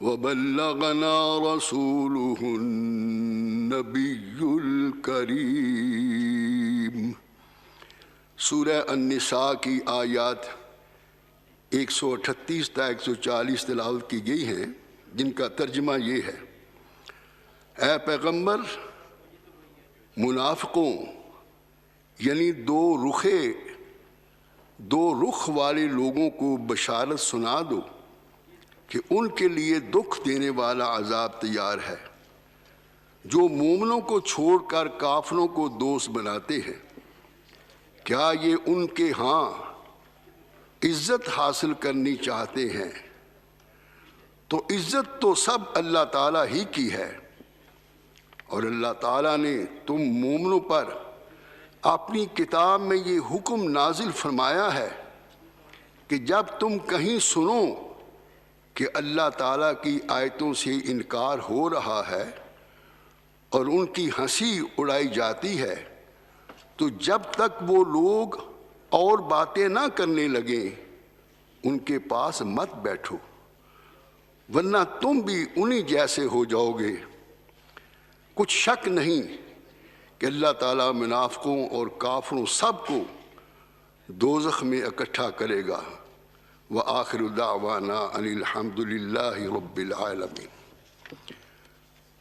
वबल्लगना रसूलुहुन्नबियुल करीम। सूरह अन्निसा की आयत 138 ता 140 तिलावत की गई हैं, जिनका तर्जुमा ये है, ऐ पैगम्बर, मुनाफिकों यानी दो रुख वाले लोगों को बशारत सुना दो कि उनके लिए दुख देने वाला अजाब तैयार है, जो मोमिनों को छोड़कर काफिरों को दोस्त बनाते हैं। क्या ये उनके यहाँ इज्जत हासिल करनी चाहते हैं? तो इज्जत तो सब अल्लाह ताला ही की है, और अल्लाह ताला ने तुम मोमिनों पर अपनी किताब में ये हुक्म नाजिल फरमाया है कि जब तुम कहीं सुनो कि अल्लाह ताला की आयतों से इनकार हो रहा है और उनकी हंसी उड़ाई जाती है, तो जब तक वो लोग और बातें ना करने लगें उनके पास मत बैठो, वरना तुम भी उन्हीं जैसे हो जाओगे। कुछ शक नहीं कि अल्लाह ताला मुनाफिकों और काफिरों सबको दोज़ख में इकट्ठा करेगा। व आखिरु दावाना अनिल हम्दुलिल्लाहि रब्बिल आलमीन।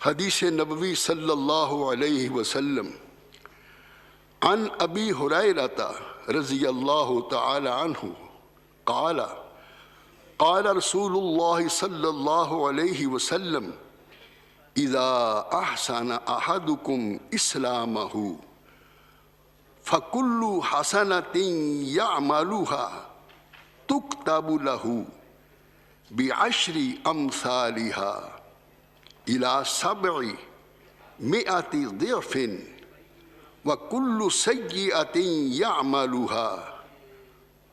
हदीस नबवी सल्लल्लाहु अलैहि वसल्लम अन अबी हुरैरता रज़ियल्लाहु तआला अन्हु क़ाल क़ाल रसूलुल्लाह सल्लल्लाहु अलैहि वसल्लम इज़ा अहसन अहदुकुम इस्लामहु फ़कुल्लु हसनतिन यअमलुहा तुक्तबु लहू बिअश्रि अम्सालिहा इला सबइ मिअति ज़िअफ़िन व कुल्लु सय्यअतिन यअमलुहा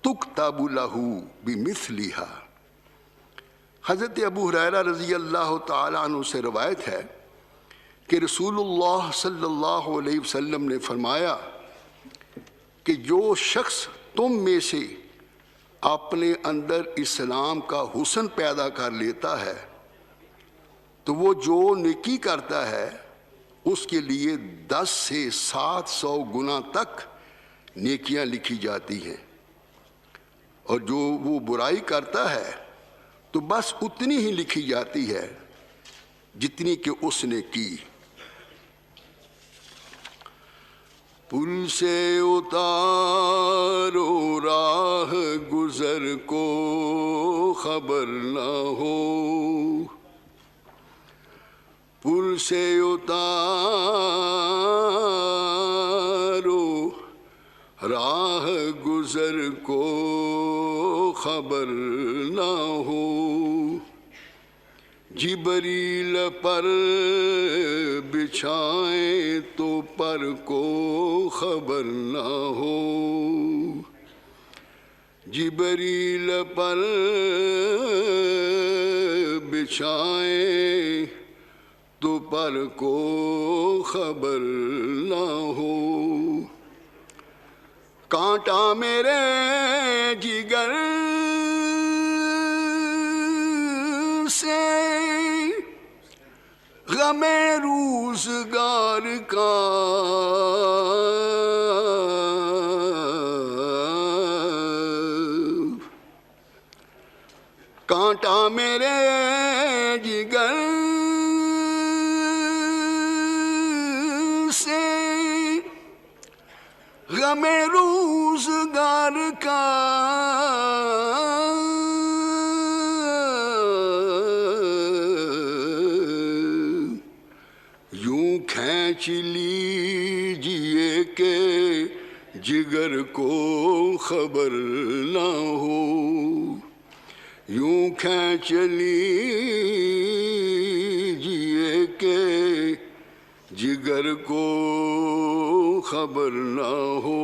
तुक्तबु लहू बिमिस्लिहा। हज़रत अबू हुरैरा रज़ियल्लाहु तआला अन्हु से रवायत है कि रसूलुल्लाह सल्लल्लाहु अलैहि वसल्लम ने फरमाया कि जो शख्स तुम में से अपने अंदर इस्लाम का हुस्न पैदा कर लेता है, तो वो जो नेकी करता है उसके लिए 10 से 700 गुना तक नेकियां लिखी जाती हैं, और जो वो बुराई करता है तो बस उतनी ही लिखी जाती है जितनी कि उसने की। पुल से उतारो राह गुजर को खबर ना हो, पुल से उतारो राह गुजर को खबर ना हो, जिबरील पर बिछाएं तो पर को खबर ना हो, जिबरील पर बिछाएं तो पर को खबर ना हो। कांटा मेरे जिगर से गमे रोज़गार का कांटा मेरे जिगर से गमे रोज़गार का खींच लीजिए के जिगर को खबर ना हो, यूं खींच लीजिए जिगर को खबर ना हो,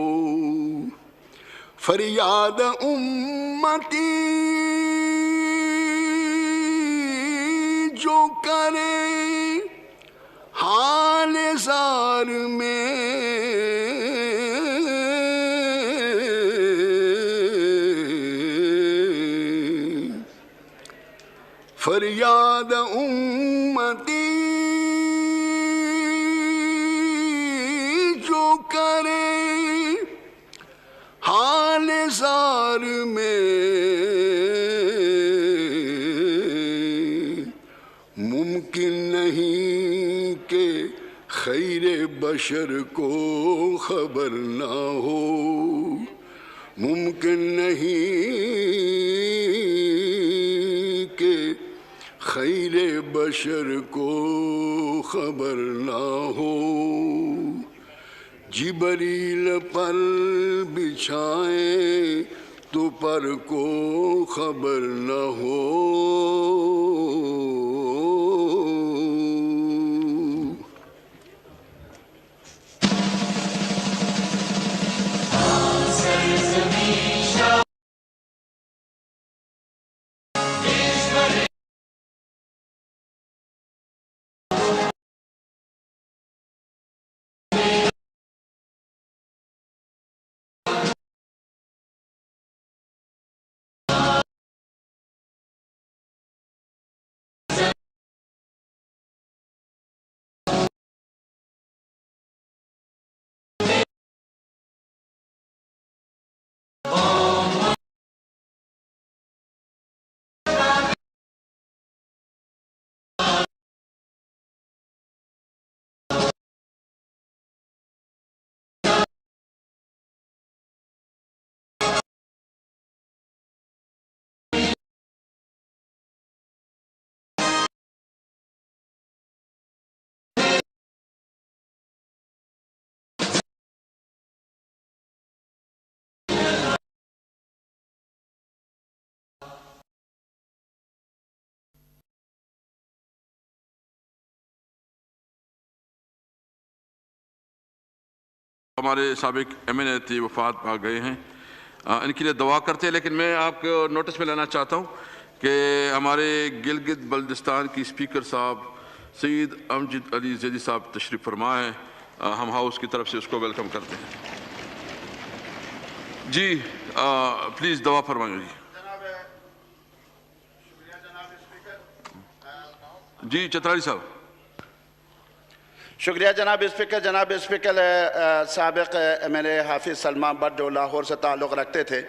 फरियाद उम्मती जो करे हाल ज़ार में, फरियाद उम्मती जो करे हाल ज़ार में, मुमकिन नहीं कि खैर बशर को खबर ना हो, मुमकिन नहीं कि खैर बशर को खबर ना हो। जिबरील पर बिछाए तो पर को खबर न हो। हमारे साबिक एमएनए थे वफात पा गए हैं, इनके लिए दुआ करते हैं। लेकिन मैं आपको नोटिस में लाना चाहता हूँ कि हमारे गिलगित बल्दिस्तान की स्पीकर साहब सईद अमजद अली जैदी साहब तशरीफ़ फरमा हैं। हम हाउस की तरफ से उसको वेलकम करते हैं। जी प्लीज़ दुआ फरमाइए जी चतराली साहब। शुक्रिया जनाब स्पीकर। जनाब स्पीकर, साबिक़ एमएनए हाफिज़ सलमान बट जो लाहौर से ताल्लुक़ रखते थे,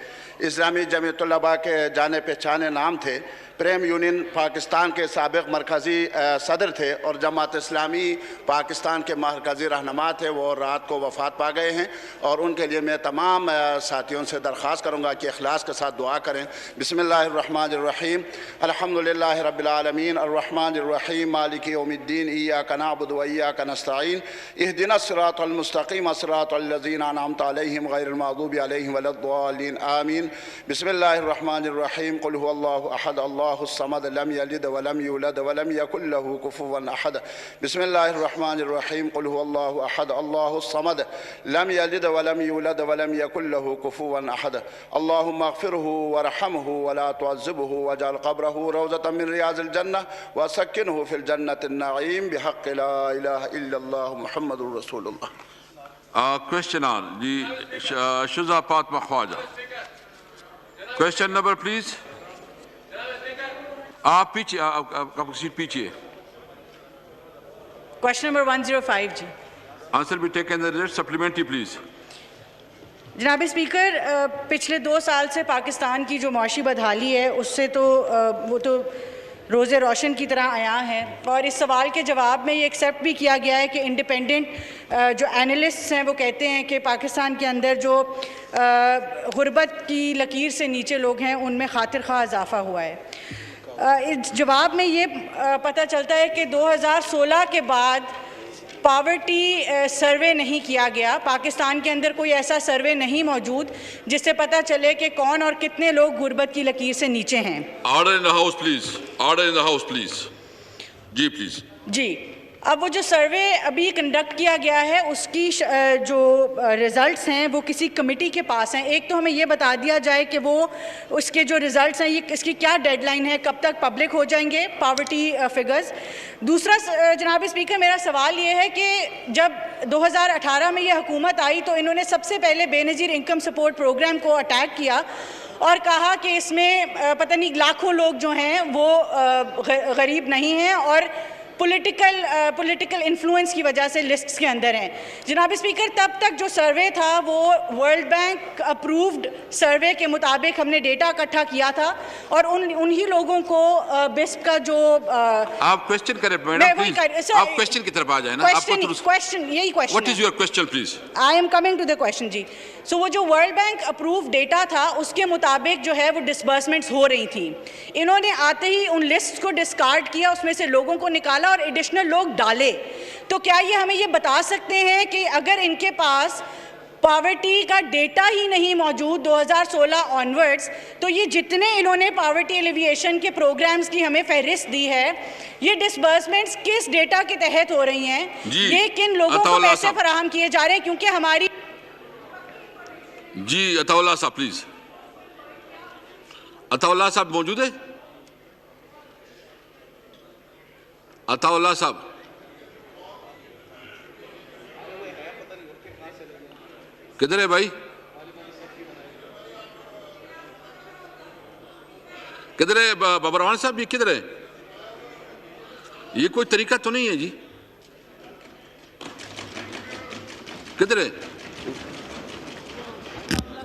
इस्लामी जमीयत तलबा के जाने पहचाने नाम थे, प्रेम यूनियन पाकिस्तान के साबिक़ मरकज़ी सदर थे और जमात इस्लामी पाकिस्तान के मरकज़ी रहनुमा थे। वो रात को वफ़ात पा गए हैं और उनके लिए मैं तमाम साथियों से दरख्वास्त करूँगा कि इखलास के साथ दुआ करें। बिस्मिल्लाहिर्रहमानिर्रहीम, अल्हम्दुलिल्लाहि रब्बिल आलमीन, अर्रहमानिर्रहीम, मालिकि यौमिद्दीन, इय्याका नअबुदु व इय्याका नस्तईन, इहदिनस सिरातल मुस्तक़ीम, सिरातल लज़ीना अनअमता अलैहिम गैरिल मग़दूबि अलैहिम वलद्दालिन, आमीन। बिस्मिल्लाहिर्रहमानिर्रहीम, क़ुल हुवल्लाहु अहद, अल्लाहुस समद, लम यलिद व लम यूलद व लम यकुल लहू कुफुवन अहद। बिस्मिल्लाहिर्रहमानिर्रहीम, क़ुल हुवल्लाहु अहद, अल्लाहुस समद, लम यलिद व लम यूलद व लम यकुल लहू कुफुवन अहद। अल्लाहुम्मा अग़फ़िरहु वरहमहु वला तुअज़्ज़िबहु वजअल क़ब्रहु रौज़तम मिन रियाज़िल जन्नह व सक्किनहु फ़िल जन्नतिन नईम बिहक़्क़ि ला इलाहा इल्लल्लाह मुहम्मदुर रसूलुल्लाह। Question on the Shuza Fatma Khwaja. Question number, please. आप पीछे आपका सीट पीछे. Question number 105 जी. Answer be taken the supplementary, please. जनाब स्पीकर, पिछले 2 साल से पाकिस्तान की जो मौशी बदहाली है उससे तो वो तो रोज़े रोशन की तरह आया है और इस सवाल के जवाब में ये एक्सेप्ट भी किया गया है कि इंडिपेंडेंट जो एनालिस्ट्स हैं वो कहते हैं कि पाकिस्तान के अंदर जो गुर्बत की लकीर से नीचे लोग हैं उनमें खातिर ख़्वाह इजाफ़ा हुआ है। इस जवाब में ये पता चलता है कि 2016 के बाद पॉवर्टी सर्वे नहीं किया गया। पाकिस्तान के अंदर कोई ऐसा सर्वे नहीं मौजूद जिससे पता चले कि कौन और कितने लोग गुर्बत की लकीर से नीचे हैं। Order in the house please, order in the house please. जी प्लीज। जी, अब वो जो सर्वे अभी कंडक्ट किया गया है उसकी जो रिज़ल्ट्स हैं वो किसी कमेटी के पास हैं। एक तो हमें ये बता दिया जाए कि वो उसके जो रिज़ल्ट्स हैं ये इसकी क्या डेडलाइन है, कब तक पब्लिक हो जाएंगे पावर्टी फिगर्स। दूसरा जनाब स्पीकर, मेरा सवाल ये है कि जब 2018 में ये हुकूमत आई तो इन्होंने सबसे पहले बेनज़ीर इनकम सपोर्ट प्रोग्राम को अटैक किया और कहा कि इसमें पता नहीं लाखों लोग जो हैं वो गरीब नहीं हैं और पॉलिटिकल इन्फ्लुएंस की वजह से लिस्ट्स के अंदर हैं। जनाब स्पीकर, तब तक जो सर्वे था वो वर्ल्ड बैंक अप्रूव्ड सर्वे के मुताबिक हमने डेटा इकट्ठा किया था और उन्हीं लोगों को बिस्प का जो आप क्वेश्चन करें मैडम प्लीज, आप क्वेश्चन की तरफ आ जाए ना। क्वेश्चन यही question, what is your question please? I am coming to the question जी। सो वो जो वर्ल्ड बैंक अप्रूव डेटा था उसके मुताबिक जो है वो डिसबर्समेंट्स हो रही थी। इन्होंने आते ही उन लिस्ट को डिस्कार्ड किया, उसमें से लोगों को निकाला और एडिशनल लोग डाले। तो क्या ये हमें ये बता सकते हैं कि अगर इनके पास पॉवर्टी का डेटा ही नहीं मौजूद 2016 ऑनवर्ड्स, तो ये जितने इन्होंने पॉवर्टी एलिविएशन के प्रोग्राम्स की हमें फहरिस्त दी है, ये डिसबर्समेंट्स किस डेटा के तहत हो रही हैं, ये किन लोगों को पैसे फराहम किए जा रहे हैं? क्योंकि हमारी जी अताउल्लाह साहब प्लीज। अताउल्लाह साहब मौजूद है? अताउल्लाह साहब, किधर है भाई? किधर है बबरवान साहब? ये किधर है? ये कोई तरीका तो नहीं है जी, किधर है?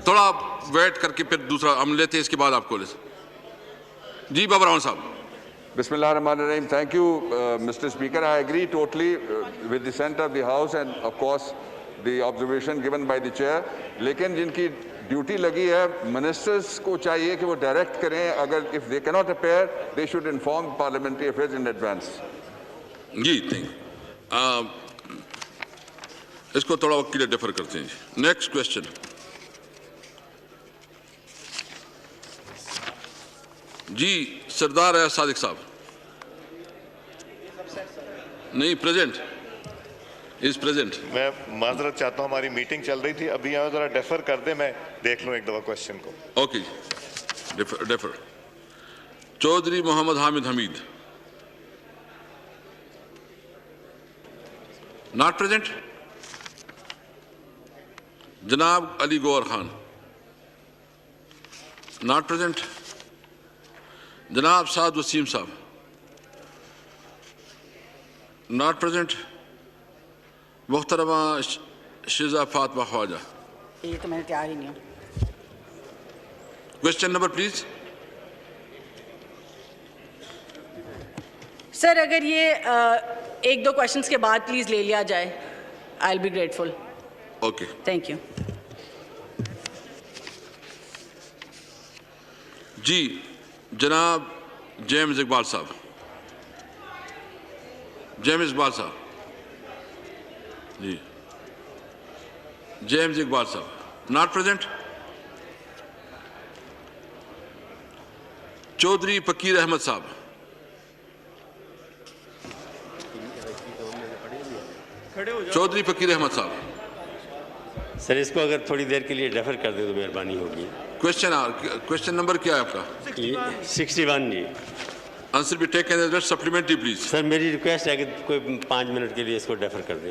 थोड़ा वेट करके फिर दूसरा हम लेते हैं, इसके बाद आपको ले। जी बबरवान साहब। Bismillahirrahmanirrahim. Thank you, Mr. Speaker. I agree totally with the Senator of the House and of course the observation given by the chair. लेकिन जिनकी ड्यूटी लगी है, मिनिस्टर्स को चाहिए कि वो डायरेक्ट करें, अगर if they cannot appear, they should inform parliamentary affairs in advance. जी थैंक, इसको थोड़ा वक्त के लिए डिफर करते हैं। Next question. जी सरदार है सादिक साहब, नहीं प्रेजेंट, इज प्रेजेंट। मैं माजरत चाहता हूँ, हमारी मीटिंग चल रही थी, अभी यहाँ जरा डेफर कर दे, मैं देख लूँ एक दफा क्वेश्चन को। Okay, defer. Chaudhry Mohammad Hamid Hameed, not present. जनाब अली गौहर खान, नॉट प्रेजेंट। जनाब साद वसीम साहब, नॉट प्रेजेंट। मुहतरमा शिजा फातिमा ख्वाजा। ये तो मैं तैयार ही नहीं हूँ। Question number please. सर अगर ये एक दो क्वेश्चंस के बाद प्लीज ले लिया जाए, I will be grateful. Okay, thank you. जी जनाब जेम्स इकबाल साहब, जेम्स इकबाल साहब, जी जेम्स इकबाल साहब, नॉट प्रेजेंट। चौधरी फकीर अहमद साहब, चौधरी फकीर अहमद साहब। सर इसको अगर थोड़ी देर के लिए रेफर कर दे तो मेहरबानी होगी। क्वेश्चन नंबर क्या है आपका? 61 जी। Answer be taken as supplementary please. Sir मेरी रिक्वेस्ट है कि कोई 5 मिनट के लिए इसको रेफर कर दे।